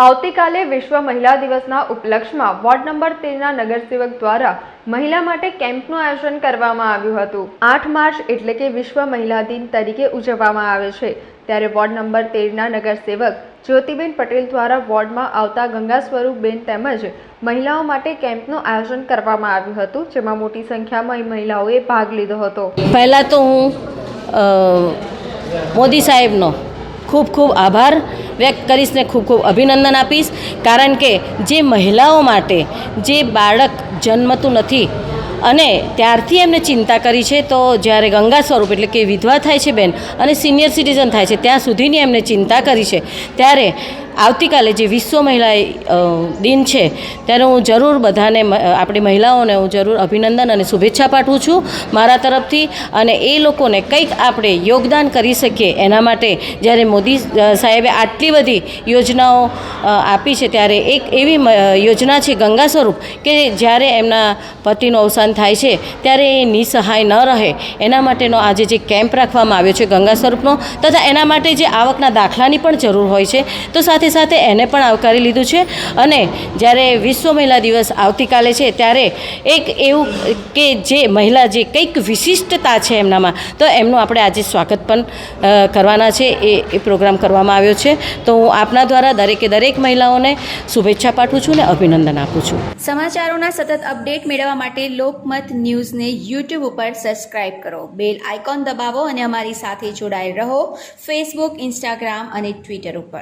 આવતીકાલે વિશ્વ મહિલા દિવસના ઉપલક્ષમાં વોર્ડ નંબર 13ના નગરસેવક દ્વારા મહિલા માટે કેમ્પનું આયોજન કરવામાં આવ્યું હતું। 8 માર્ચ એટલે કે વિશ્વ મહિલા દિન તરીકે ઉજવવામાં આવે છે, ત્યારે વોર્ડ નંબર 13ના નગરસેવક જ્યોતિબેન પટેલ દ્વારા વોર્ડમાં આવતા ગંગા સ્વરૂપબેન તેમજ મહિલાઓ માટે કેમ્પનું આયોજન કરવામાં આવ્યું હતું, જેમાં મોટી સંખ્યામાં મહિલાઓએ ભાગ લીધો હતો। પહેલાં તો હું મોદી સાહેબનો ખૂબ ખૂબ આભાર વ્યક્ત કરીશ ને ખૂબ ખૂબ અભિનંદન આપીશ, કારણ કે જે મહિલાઓ માટે જે બાળક જન્મતું નથી અને ત્યારથી એમને ચિંતા કરી છે, તો જ્યારે ગંગા સ્વરૂપ એટલે કે વિધવા થાય છે બેન અને સિનિયર સિટીઝન થાય છે ત્યાં સુધીની એમને ચિંતા કરી છે, ત્યારે આવતીકાલે જે વિશ્વ મહિલા દિન છે ત્યારે હું જરૂર બધાને આપણી મહિલાઓને હું જરૂર અભિનંદન અને શુભેચ્છા પાઠવું છું મારા તરફથી, અને એ લોકોને કંઈક આપણે યોગદાન કરી શકીએ એના માટે જ્યારે મોદી સાહેબે આટલી બધી યોજનાઓ આપી છે, ત્યારે એક એવી યોજના છે ગંગા સ્વરૂપ કે જ્યારે એમના પતિનું અવસાન થાય છે ત્યારે એ નિસહાય ન રહે એના માટેનો આજે જે કેમ્પ રાખવામાં આવ્યો છે ગંગા સ્વરૂપનો, તથા એના માટે જે આવકના દાખલાની પણ જરૂર હોય છે, તો સાથે સાથે એને પણ આવકારી લીધું છે। અને જ્યારે વિશ્વ મહિલા દિવસ આવતીકાલે છે ત્યારે એક એવું કે જે મહિલા જે કંઈક વિશિષ્ટતા છે એમનામાં, તો એમનું આપણે આજે સ્વાગત પણ કરવાના છે, એ પ્રોગ્રામ કરવામાં આવ્યો છે। તો હું આપના દ્વારા દરેક મહિલાઓને શુભેચ્છા પાઠવું છું ને અભિનંદન આપું છું। સમાચારોના સતત અપડેટ મેળવવા માટે લોકમત ન્યૂઝને યુટ્યુબ ઉપર સબસ્ક્રાઇબ કરો, બેલ આઇકોન દબાવો અને અમારી સાથે જોડાયેલ રહો ફેસબુક, ઇન્સ્ટાગ્રામ અને ટ્વિટર ઉપર।